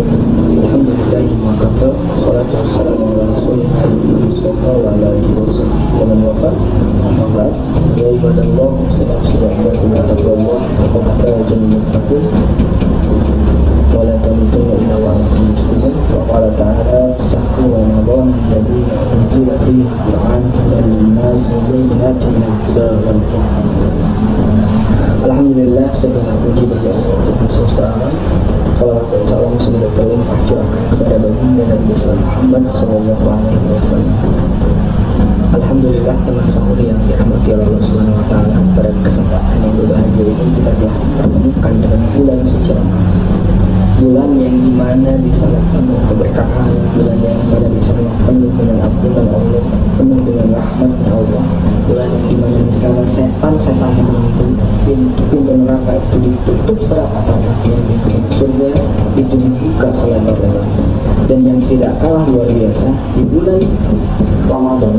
Alhamdulillahi wa kafa, salatu wassalamu ala rasulillah Mustafa wa ala alihi wa sahbihi wa man wafa. Amma ba'd, ya ibadallah, sallallahu wa taqwa wa qad muttaqin wa la tamutunna illa wa antum muslimun. Wa qala ta'ala sahru ramadan alladhi unzila fihi al-Qur'an hudan lin-nas wa bayyinatin minal huda wal furqan. Alhamdulillah, segala puji bagi Allah Tuhan semesta alam. Salawat dan salam semoga terlimpah curahkan kepada baginda Nabi besar Muhammad Sallallahu Alaihi Wasallam. Alhamdulillah, teman sahur yang dirahmati Allah Subhanahu Wa Taala, pada kesempatan yang berbahagia ini kita telah dipertemukan dengan bulan suci Ramadan. Bulan yang dimana di sana penuh keberkahan, bulan yang dimana di sana penuh dengan ampunan Allah, penuh dengan rahmat Allah, bulan yang dimana di sana setan-setan yang pintu neraka itu ditutup serat-serat, yang pintu surga itu dibuka selebar-lebar. Dan yang tidak kalah luar biasa, di bulan Ramadan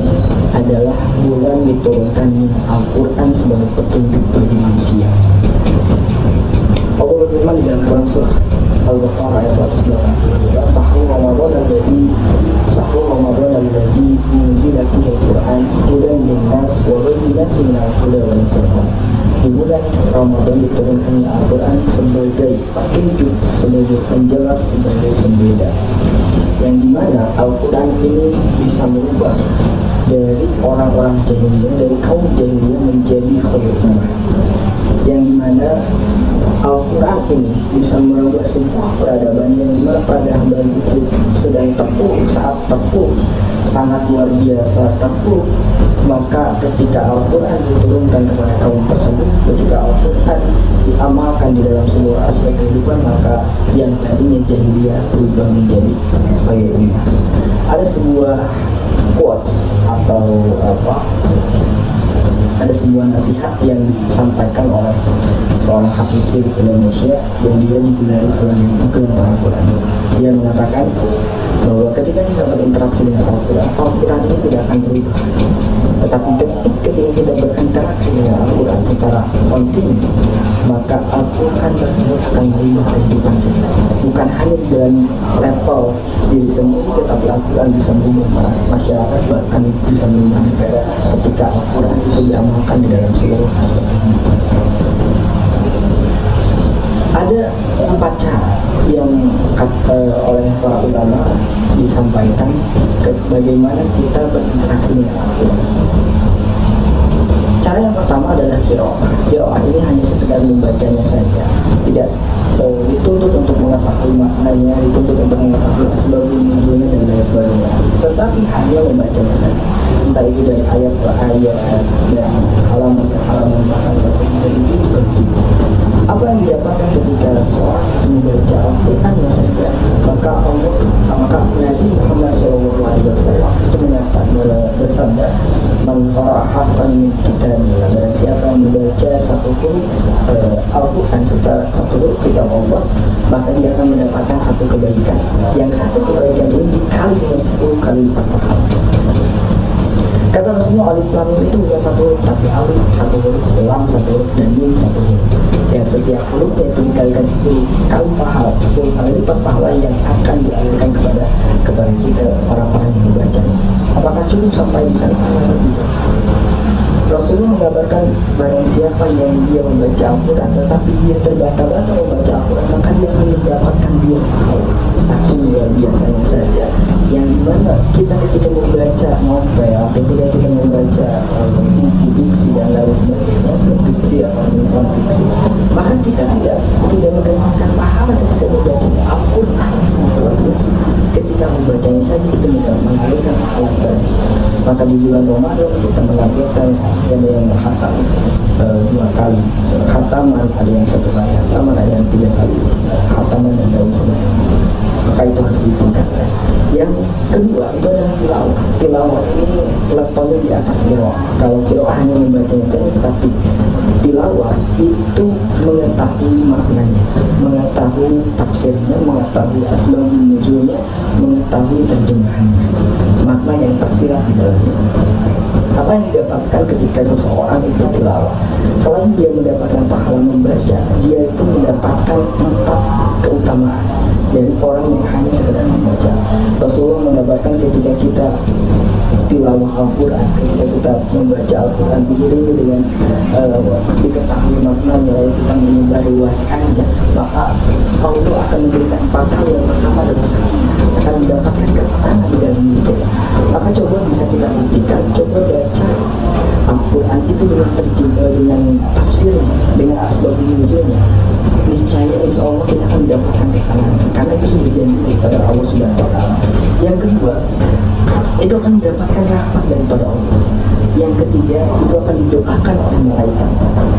adalah bulan diturunkannya Al-Quran sebagai petunjuk bagi manusia. Allah berfirman di dalam Quran surah Al-Baqarah ayat 182, Sahru Ramadan alladzi unzila fihi al-Qur'an hudan lin-nas wa bayyinatin minal huda wal furqan. Di bulan Ramadan diturunkannya Al-Quran sebagai petunjuk, sebagai penjelas, sebagai pembeda. Yang dimana Al-Quran ini bisa merubah dari orang-orang jahiliyah, dari kaum jahiliyah menjadi khairul ummah. Yang dimana Al-Quran ini bisa merubah sebuah peradaban yang dimana peradaban itu sedang terpuruk, saat terpuruk, sangat luar biasa terpuruk. Maka ketika Al-Quran diturunkan kepada kaum tersebut, ketika Al-Quran diamalkan di dalam seluruh aspek kehidupan, maka yang tadinya jahiliyah berubah menjadi khairul ummah. Ada sebuah quotes atau ada sebuah nasihat yang disampaikan oleh seorang hafiz di Indonesia yang dia digelari sebagai penggembala Al-Quran. Dia mengatakan bahwa ketika kita berinteraksi dengan Al-Quran, Al-Quran ini tidak akan berubah. Tetapi ketika kita berinteraksi dengan Al-Quran secara kontinu, maka Al-Quran tersebut akan merubah kehidupan kita. Bukan hanya dalam level diri sendiri, tetapi Al-Quran bisa merubah masyarakat, bahkan bisa merubah negara ketika Al-Quran itu diamalkan di dalam seluruh aspek. Ada 4 cara yang oleh para ulama disampaikan bagaimana kita berinteraksi dengan Al-Quran. Cara yang pertama adalah qiraah. Qiraah ini hanya sekedar membacanya saja, tidak dituntut untuk mengetahui maknanya, dituntut untuk mengetahui asbabun nuzulnya dan lain sebagainya, tetapi hanya membacanya saja, entah itu dari ayat ke ayat dan halaman ke halaman, bahkan satu dari itu seperti itu. Apa yang didapatkan ketika seseorang membaca Al-Qurannya saja, maka Nabi Muhammad SAW itu menyatakan bersabda, man qara'a harfan min kitabillah, dan siapa yang membaca satu huruf Al-Quran secara satu huruf kitab Allah, maka dia akan mendapatkan satu kebaikan, yang satu kebaikan ini dikali dengan 10 kali lipat pahala. Kata Rasulullah, alif lam itu bukan satu huruf, tapi alif satu huruf, lam satu huruf, dan mim satu huruf. Yang setiap hurufnya itu dikalikan 10 kali pahala, 10 kali lipat pahala yang akan dialirkan kepada kita orang-orang yang membacanya. Apakah cukup sampai di sana? Rasulullah menggambarkan barang siapa yang dia membaca Al-Quran tetapi dia terbata-bata membaca Al-Quran, maka dia akan mendapatkan 2 pahala. Satu luar biasanya saja, yang dimana kita ketika membaca novel, ketika kita membaca fiksi dan lain sebagainya, fiksi atau non-fiksi, maka kita tidak mendapatkan pahala ketika membacanya. Al-Quran sangat luar biasa. Ketika membacanya saja kita mengalirkan pahala tadi. Maka di bulan Ramadan kita mengajarkan yang khatam 2 kali, khataman ada yang 1 kali, khataman ada yang 3 kali, khataman dan lain sebagainya. Maka itu harus ditingkatkan. Yang kedua itu adalah tilawah. Tilawah ini levelnya di atas qiraah. Kalau qiraah hanya membacanya saja, tetapi tilawah itu mengetahui maknanya, mengetahui tafsirnya, mengetahui asbabun nuzulnya, mengetahui terjemahannya, makna yang tersirat di dalamnya. Apa yang didapatkan ketika seseorang itu tilawah? Selain dia mendapatkan pahala membaca, dia itu mendapatkan 4 keutamaan. dari orang yang hanya sekedar membaca. Rasulullah mengabarkan ketika kita tilawah Al-Quran, ketika kita membaca Al-Quran diiringi dengan diketahui maknanya, lalu kita menyebarluaskannya, maka Allah akan memberikan 4 hal. Yang pertama adalah sakinah, akan mendapatkan ketenangan di dalam hidup kita. Maka coba bisa kita buktikan, coba baca Al-Quran itu dengan terjemah, dengan tafsir, dengan asbab nuzulnya. Niscaya insya Allah kita akan mendapatkan ketenangan, karena itu sudah janji kepada Allah Subhanahu wa Ta'ala. Yang kedua, itu akan mendapatkan rahmat daripada Allah. Yang ketiga, itu akan didoakan oleh malaikat,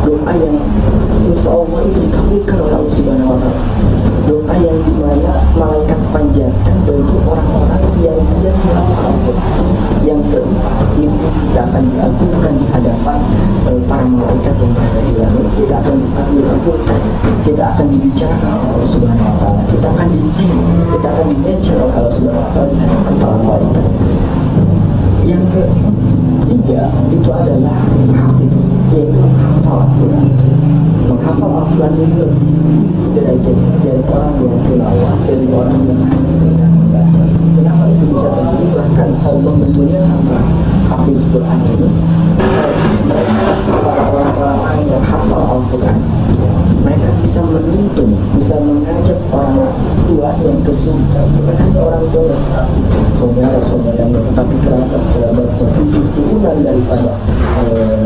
doa yang insya Allah itu dikabulkan oleh Allah Subhanahu wa Ta'ala, doa yang dimana malaikat panjatkan bagi orang-orang yang dia melakukan. Yang keempat, ini kita akan diagunkan di hadapan para malaikat yang berada di langit. Kita akan diagunkan, kita akan dibicarakan oleh Allah Subhanahu wa Ta'ala, kita akan ditim, kita akan di-mention oleh Allah Subhanahu wa Ta'ala di hadapan para malaikat. Yang ketiga itu adalah hafiz, yaitu menghafal Al-Quran. Menghafal Al-Quran itu derajat dari orang yang tilawah, dari orang yang hanya sedang membaca. Kenapa itu bisa terjadi? Bahkan Allah memuliakan hafiz Quran ini, para orang-orang yang hafal Al-Quran, mereka bisa menuntun, bisa mengajak orang tua yang ke surga, bukan hanya orang tua, saudara-saudaranya, tetapi kerabat-kerabat turunan daripada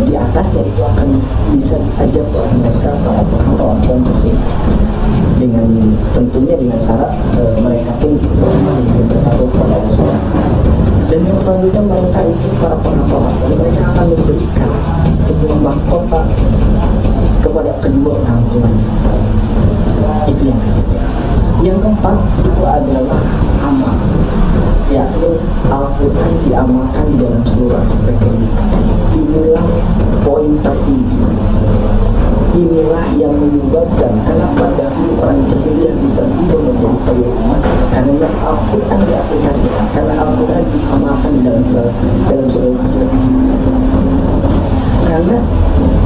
di atasnya itu akan bisa diajak oleh mereka para penghafal Al-Quran tersebut. Dengan tentunya dengan syarat mereka pun bersama dengan bertaruh pada Allah Subhanahu. Dan yang selanjutnya mereka itu para penghafal Al-Quran, mereka akan memberikan sebuah mahkota kepada kedua orang tuanya. Itu yang ketiga. Yang keempat itu adalah amal, yakni Al-Quran diamalkan di dalam seluruh aspek kehidupan. Inilah poin tertinggi. Inilah yang menyebabkan kenapa dahulu orang jahiliyah bisa berubah menjadi ulama, karena Al-Quran diaplikasikan, karena Al-Quran diamalkan di dalam seluruh aspek kehidupan. Karena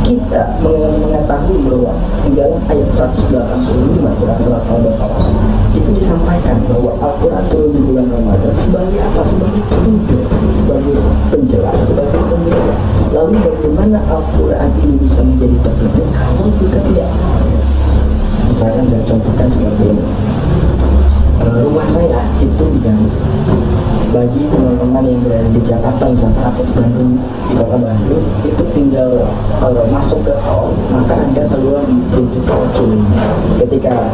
kita mengetahui bahwa di dalam ayat 185 Quran surat Al-Baqarah itu disampaikan bahwa Al-Quran turun di bulan Ramadan sebagai apa? Sebagai petunjuk, sebagai penjelas, sebagai pembeda. Lalu bagaimana Al-Quran ini bisa menjadi petunjuk kalau kita tidak? Misalkan saya contohkan seperti ini. Rumah saya itu di Garut. Bagi teman-teman yang berada di Jakarta misalkan atau di Bandung, di kota Bandung, itu tinggal masuk ke tol, maka Anda keluar di pintu tol Cilenyi. Ketika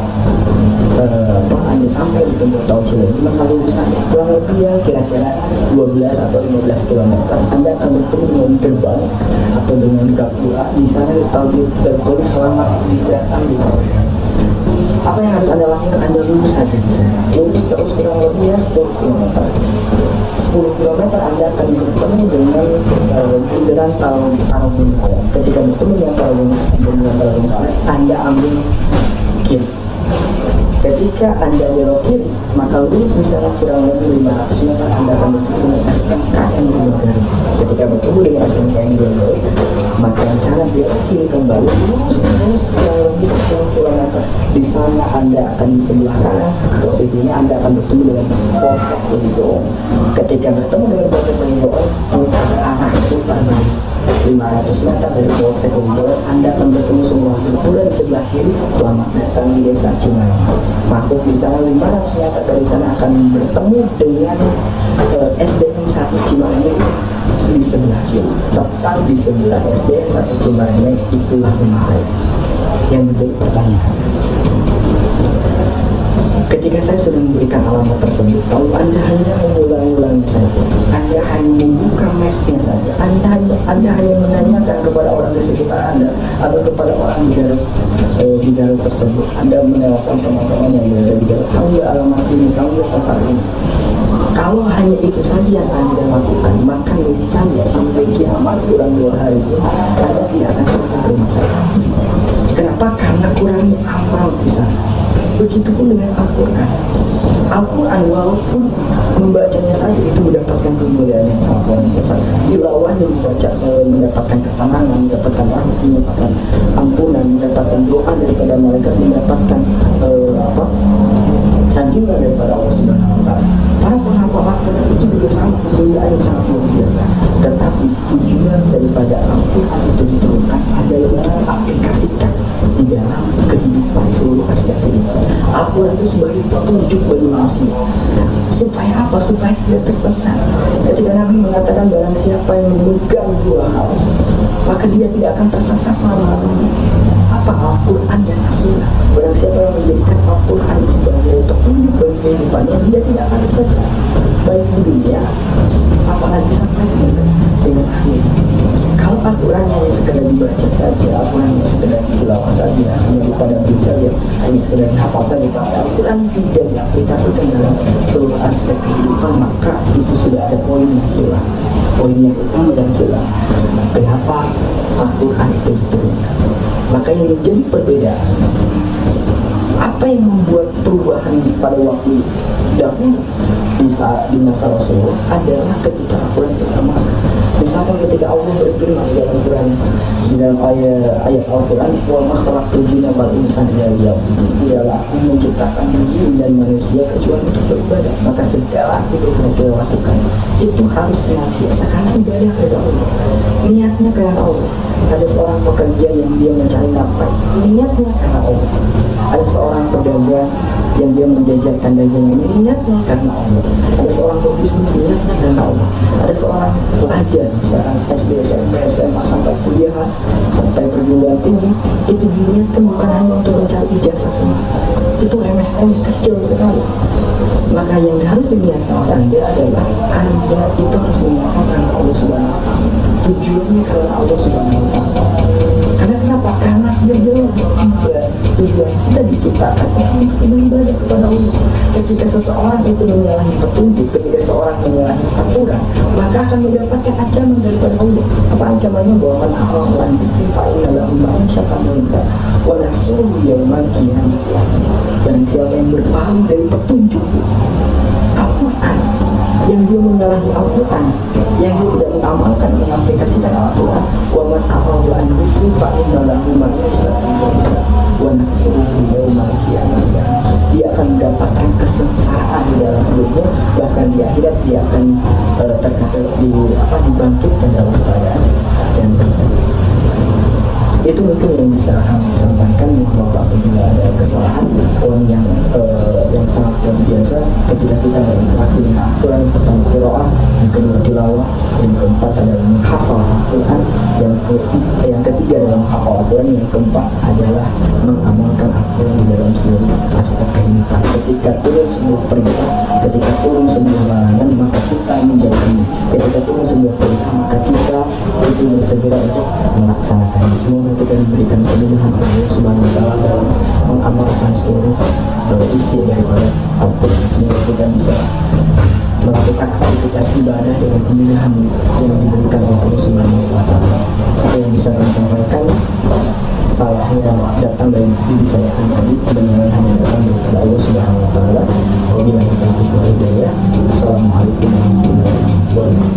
Anda sampai di pintu tol Cilenyi, maka lurusannya kurang lebih ya kira-kira 12 atau 15 km. Anda akan bertemu dengan gerbang atau dengan gapura. Di sana tertulis selamat datang di tol. Apa yang harus Anda lakukan? Anda lurus saja di sana. Lurus terus kurang lebih ya 10 km. 10 km Anda akan bertemu dengan bundaran Tarogongkong. Ketika bertemu dengan Tarogongkong, Anda ambil kiri. Ketika Anda belok kiri, maka lurus di sana kurang lebih 500 meter Anda akan bertemu dengan SMKN Garut. Ketika bertemu dengan SMKN Garut, maka di sana belok kiri kembali lurus kurang lebih 10 km. Di sana Anda akan di sebelah kanan, posisinya Anda akan bertemu dengan Polsek Begitu. Ketika bertemu dengan Polsek Begitu, putar arah putar balik 500 meter dari Polsek Begitu, Anda akan bertemu semua gapura di sebelah kiri. Selamat datang di Desa Cimahi. Masuk di sana 500 meter dari sana akan bertemu dengan SDN 1 Cimahi di sebelah kiri. Tepat di sebelah SDN 1 Cimahi itulah rumah saya. Yang menjadi pertanyaan, ketika saya sudah memberikan alamat tersebut, kalau Anda hanya mengulang-ulangi saja, Anda hanya membuka map-nya saja, Anda hanya menanyakan kepada orang di sekitar Anda atau kepada orang di Garut tersebut, Anda menelpon teman-teman yang berada di Garut, tahu ya alamat ini, tahu ya tempat ini. Kalau hanya itu saja yang Anda lakukan, maka niscaya sampai kiamat kurang 2 hari itu Anda tidak akan sampai ke rumah saya. Kenapa? Karena kurangnya amal di sana. Begitupun dengan Al-Quran. Al-Quran walaupun membacanya saja itu mendapatkan kemuliaan yang sangat luar biasa. Tilawahnya membaca mendapatkan ketenangan, mendapatkan rahmat, mendapatkan ampunan, mendapatkan doa daripada malaikat, mendapatkan sanjungan dukungan daripada Allah Subhanahu wa Ta'ala. Para penghafal Al-Quran itu juga sama, kemuliaan yang sangat luar biasa. Tetapi tujuan daripada Al-Quran itu diturunkan adalah untuk diaplikasikan di dalam kehidupan seluruh aspek kehidupan. Al-Quran itu sebagai petunjuk bagi manusia. Supaya apa? Supaya tidak tersesat. Ketika Nabi mengatakan barang siapa yang memegang dua hal, maka dia tidak akan tersesat selama-lamanya. Apa? Al-Quran dan As-Sunnah. Barang siapa yang menjadikan Al-Quran sebagai petunjuk bagi kehidupannya, dia tidak akan tersesat, baik di dunia apalagi sampai dengan akhir. Kalau Al-Quran hanya sekedar dibaca saja, Al-Quran hanya sekedar ditilawah saja, hanya ditadabbur saja, hanya sekedar dihafal saja, tapi Al-Quran tidak diaplikasikan dalam seluruh aspek kehidupan, maka itu sudah ada poin yang hilang, poin yang utama dan hilang. Kenapa Al-Quran itu diturunkan? Maka yang menjadi perbedaan, apa yang membuat perubahan pada waktu dahulu di masa Rasulullah adalah ketika Al-Quran diamalkan. Misalkan ketika Allah berfirman di dalam Quran, di dalam ayat Al-Quran, wa ma khalaqtul jinna wal insa illa liya'budun. Tidaklah aku menciptakan jin dan manusia kecuali untuk beribadah. Maka segala aktivitas yang kita lakukan itu harus senantiasa karena ibadah kepada Allah. Niatnya karena Allah. Ada seorang pekerja yang dia mencari nafkah, niatnya karena Allah. Ada seorang pedagang yang dia menjajarkan dagangannya, niatnya karena Allah. Ada seorang pebisnis, niatnya karena Allah. Ada seorang pelajar, misalkan SD, SMP, SMA sampai kuliah, sampai perguruan tinggi, itu diniatkan bukan hanya untuk mencari ijazah semata. Itu remeh kecil sekali. Maka yang harus diniatkan orang dia adalah Anda itu harus diniatkan karena Allah Subhanahu wa Ta'ala. Tujuannya karena Allah Subhanahu wa Ta'ala. Karena kenapa? Karena sudah jelas tujuan kita diciptakan untuk beribadah kepada Allah. Ketika seseorang itu menyalahi petunjuk, ketika seorang menyalahi aturan, maka akan mendapatkan ancaman daripada Allah. Apa ancamannya? Bahwa man a'rada an dzikri fa inna lahu ma'isyatan dhanka wa nahsyuruhu yaumal qiyamah. Dan siapa yang berpaling dari petunjuk Al-Quran, yang dia menyalahi Al-Quran, yang dia tidak mengamalkan, mengaplikasikan Al-Quran, wa man a'rada an dzikri fa inna lahu ma'isyatan dhanka wa nahsyuruhu yaumal qiyamah. Dia akan mendapatkan kesengsaraan di dalam hidupnya, bahkan di akhirat dia akan dibangkitkan dalam keadaan yang itu mungkin yang bisa kami sampaikan. Bahwa apabila ada kesalahan, poin yang sangat luar biasa ketika kita berinteraksi dengan Al-Quran, yang pertama qiraah, yang kedua tilawah, yang keempat adalah menghafal Al-Quran, yang ketiga adalah menghafal Al-Quran, yang keempat adalah mengamalkan Al-Quran di dalam seluruh aspek kehidupan. Ketika turun sebuah perintah, ketika turun sebuah larangan, maka kita menjauhinya. Ketika turun sebuah perintah, maka kita itu bersegera untuk melaksanakannya. Semoga kita diberikan kemudahan Allah Subhanahu wa Ta'ala dalam mengamalkan seluruh isi daripada Al-Quran. Semoga kita bisa melakukan aktivitas ibadah dengan kemudahan yang diberikan oleh Allah Subhanahu wa Ta'ala. Apa yang bisa kami sampaikan, salahnya datang dari diri saya pribadi, kebenaran hanya datang dari Allah Subhanahu wa Ta'ala. Wabillahi taufiq wal hidayah. Assalamualaikum warahmatullahi wabarakatuh.